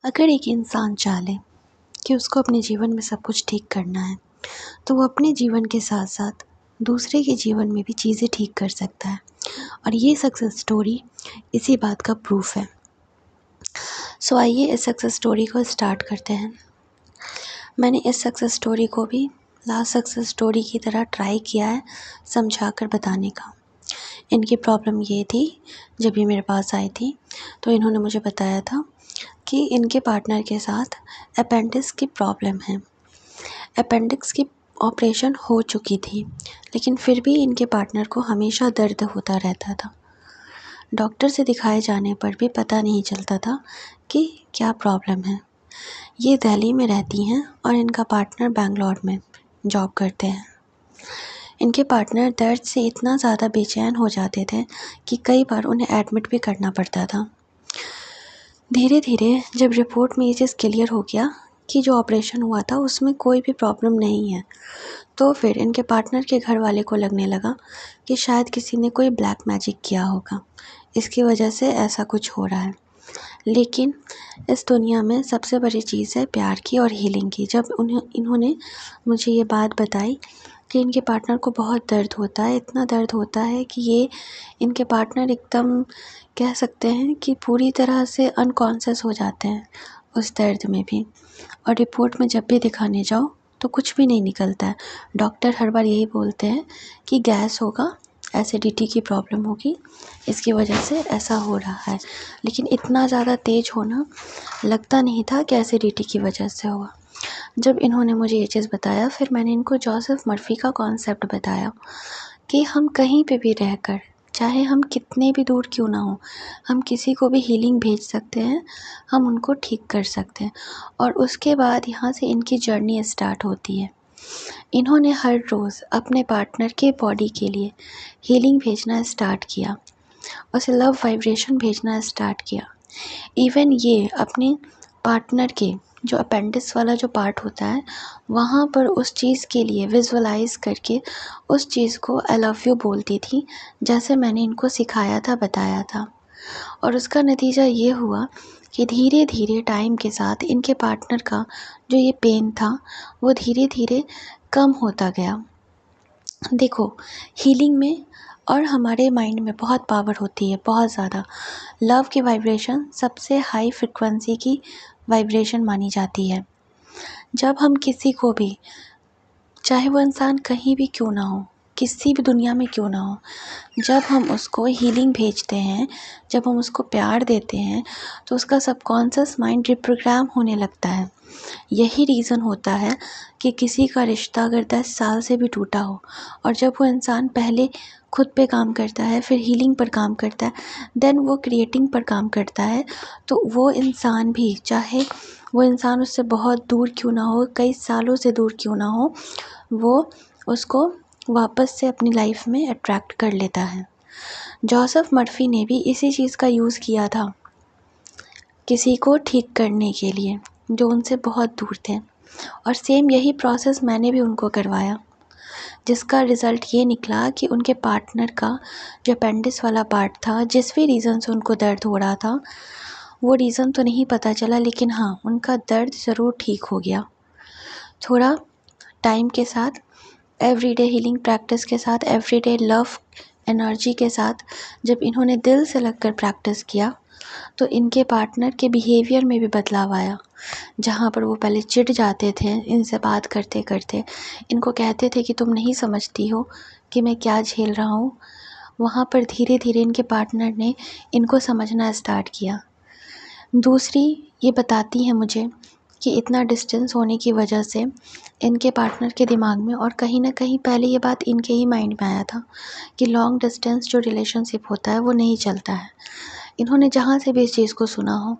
अगर एक इंसान चाहे कि उसको अपने जीवन में सब कुछ ठीक करना है, तो वो अपने जीवन के साथ साथ दूसरे के जीवन में भी चीज़ें ठीक कर सकता है। और ये सक्सेस स्टोरी इसी बात का प्रूफ है। सो आइए इस सक्सेस स्टोरी को स्टार्ट करते हैं। मैंने इस सक्सेस स्टोरी को भी लास्ट सक्सेस स्टोरी की तरह ट्राई किया है समझा कर बताने का। इनकी प्रॉब्लम ये थी, जब ये मेरे पास आई थी तो इन्होंने मुझे बताया था कि इनके पार्टनर के साथ अपेंडिक्स की प्रॉब्लम है। अपेंडिक्स की ऑपरेशन हो चुकी थी, लेकिन फिर भी इनके पार्टनर को हमेशा दर्द होता रहता था। डॉक्टर से दिखाए जाने पर भी पता नहीं चलता था कि क्या प्रॉब्लम है। ये दिल्ली में रहती हैं और इनका पार्टनर बेंगलोर में जॉब करते हैं। इनके पार्टनर दर्द से इतना ज़्यादा बेचैन हो जाते थे कि कई बार उन्हें एडमिट भी करना पड़ता था। धीरे धीरे जब रिपोर्ट में ये चीज़ क्लियर हो गया कि जो ऑपरेशन हुआ था उसमें कोई भी प्रॉब्लम नहीं है, तो फिर इनके पार्टनर के घर वाले को लगने लगा कि शायद किसी ने कोई ब्लैक मैजिक किया होगा, इसकी वजह से ऐसा कुछ हो रहा है। लेकिन इस दुनिया में सबसे बड़ी चीज़ है प्यार की और हीलिंग की। जब इन्होंने मुझे ये बात बताई कि इनके पार्टनर को बहुत दर्द होता है, इतना दर्द होता है कि ये इनके पार्टनर एकदम कह सकते हैं कि पूरी तरह से अनकॉन्शियस हो जाते हैं उस दर्द में भी। और रिपोर्ट में जब भी दिखाने जाओ तो कुछ भी नहीं निकलता है। डॉक्टर हर बार यही बोलते हैं कि गैस होगा, एसिडिटी की प्रॉब्लम होगी, इसकी वजह से ऐसा हो रहा है। लेकिन इतना ज़्यादा तेज़ होना लगता नहीं था कि एसिडिटी की वजह से होगा। जब इन्होंने मुझे ये चीज़ बताया, फिर मैंने इनको जोसेफ मर्फी का कॉन्सेप्ट बताया कि हम कहीं पे भी रहकर, चाहे हम कितने भी दूर क्यों ना हो, हम किसी को भी हीलिंग भेज सकते हैं, हम उनको ठीक कर सकते हैं। और उसके बाद यहाँ से इनकी जर्नी स्टार्ट होती है। इन्होंने हर रोज़ अपने पार्टनर के बॉडी के लिए हीलिंग भेजना स्टार्ट किया, उसे लव वाइब्रेशन भेजना स्टार्ट किया। इवन ये अपने पार्टनर के जो अपेंडिक्स वाला जो पार्ट होता है, वहाँ पर उस चीज़ के लिए विजुअलाइज़ करके उस चीज़ को आई लव यू बोलती थी, जैसे मैंने इनको सिखाया था, बताया था। और उसका नतीजा ये हुआ कि धीरे धीरे टाइम के साथ इनके पार्टनर का जो ये पेन था वो धीरे धीरे कम होता गया। देखो, हीलिंग में और हमारे माइंड में बहुत पावर होती है, बहुत ज़्यादा। लव की वाइब्रेशन सबसे हाई फ्रिक्वेंसी की वाइब्रेशन मानी जाती है। जब हम किसी को भी, चाहे वो इंसान कहीं भी क्यों ना हो, किसी भी दुनिया में क्यों ना हो, जब हम उसको हीलिंग भेजते हैं, जब हम उसको प्यार देते हैं, तो उसका सबकॉन्शियस माइंड रिप्रोग्राम होने लगता है। यही रीज़न होता है कि किसी का रिश्ता अगर 10 साल से भी टूटा हो और जब वो इंसान पहले खुद पे काम करता है, फिर हीलिंग पर काम करता है, देन वो क्रिएटिंग पर काम करता है, तो वो इंसान भी, चाहे वो इंसान उससे बहुत दूर क्यों ना हो, कई सालों से दूर क्यों ना हो, वो उसको वापस से अपनी लाइफ में अट्रैक्ट कर लेता है। जोसेफ मर्फी ने भी इसी चीज़ का यूज़ किया था किसी को ठीक करने के लिए जो उनसे बहुत दूर थे, और सेम यही प्रोसेस मैंने भी उनको करवाया, जिसका रिज़ल्ट ये निकला कि उनके पार्टनर का जो अपेंडिक्स वाला पार्ट था, जिस भी रीज़न से उनको दर्द हो रहा था, वो रीज़न तो नहीं पता चला, लेकिन हाँ, उनका दर्द ज़रूर ठीक हो गया। थोड़ा टाइम के साथ, एवरीडे हीलिंग प्रैक्टिस के साथ, एवरीडे लव एनर्जी के साथ, जब इन्होंने दिल से लगकर प्रैक्टिस किया, तो इनके पार्टनर के बिहेवियर में भी बदलाव आया। जहाँ पर वो पहले चिढ़ जाते थे इनसे बात करते करते, इनको कहते थे कि तुम नहीं समझती हो कि मैं क्या झेल रहा हूँ, वहाँ पर धीरे धीरे इनके पार्टनर ने इनको समझना स्टार्ट किया। दूसरी ये बताती हैं मुझे कि इतना डिस्टेंस होने की वजह से इनके पार्टनर के दिमाग में, और कहीं ना कहीं पहले ये बात इनके ही माइंड में आया था कि लॉन्ग डिस्टेंस जो रिलेशनशिप होता है वो नहीं चलता है। इन्होंने जहाँ से भी इस चीज़ को सुना हो,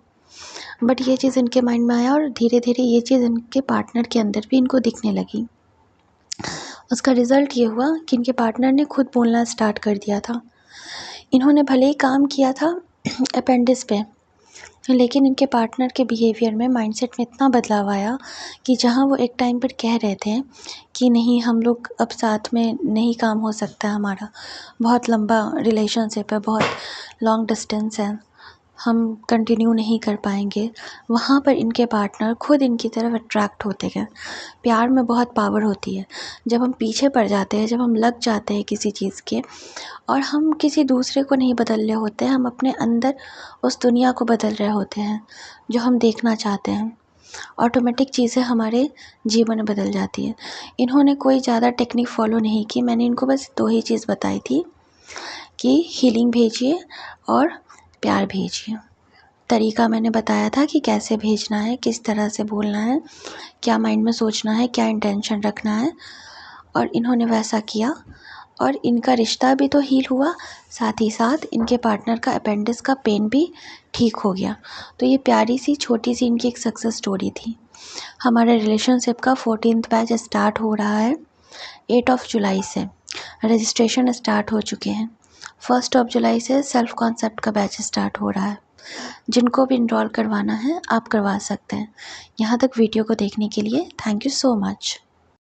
बट ये चीज़ इनके माइंड में आया और धीरे धीरे ये चीज़ इनके पार्टनर के अंदर भी इनको दिखने लगी। उसका रिज़ल्ट ये हुआ कि इनके पार्टनर ने खुद बोलना स्टार्ट कर दिया था। इन्होंने भले ही काम किया था अपेंडिक्स पे, लेकिन इनके पार्टनर के बिहेवियर में, माइंडसेट में इतना बदलाव आया कि जहाँ वो एक टाइम पर कह रहे थे कि नहीं, हम लोग अब साथ में नहीं काम हो सकता, हमारा बहुत लंबा रिलेशनशिप है, बहुत लॉन्ग डिस्टेंस है, हम कंटिन्यू नहीं कर पाएंगे, वहाँ पर इनके पार्टनर खुद इनकी तरफ अट्रैक्ट होते गए। प्यार में बहुत पावर होती है। जब हम पीछे पड़ जाते हैं, जब हम लग जाते हैं किसी चीज़ के, और हम किसी दूसरे को नहीं बदल रहे होते हैं, हम अपने अंदर उस दुनिया को बदल रहे होते हैं जो हम देखना चाहते हैं। ऑटोमेटिक चीज़ें हमारे जीवन में बदल जाती है। इन्होंने कोई ज़्यादा टेक्निक फॉलो नहीं की, मैंने इनको बस 2 ही चीज़ बताई थी कि हीलिंग भेजिए और प्यार भेजिए। तरीका मैंने बताया था कि कैसे भेजना है, किस तरह से बोलना है, क्या माइंड में सोचना है, क्या इंटेंशन रखना है, और इन्होंने वैसा किया और इनका रिश्ता भी तो हील हुआ, साथ ही साथ इनके पार्टनर का अपेंडिक्स का पेन भी ठीक हो गया। तो ये प्यारी सी छोटी सी इनकी एक सक्सेस स्टोरी थी। हमारे रिलेशनशिप का 14th बैच स्टार्ट हो रहा है 8 जुलाई से। रजिस्ट्रेशन स्टार्ट हो चुके हैं। 1 जुलाई से सेल्फ कॉन्सेप्ट का बैच स्टार्ट हो रहा है। जिनको भी इनरोल करवाना है आप करवा सकते हैं। यहाँ तक वीडियो को देखने के लिए थैंक यू सो मच।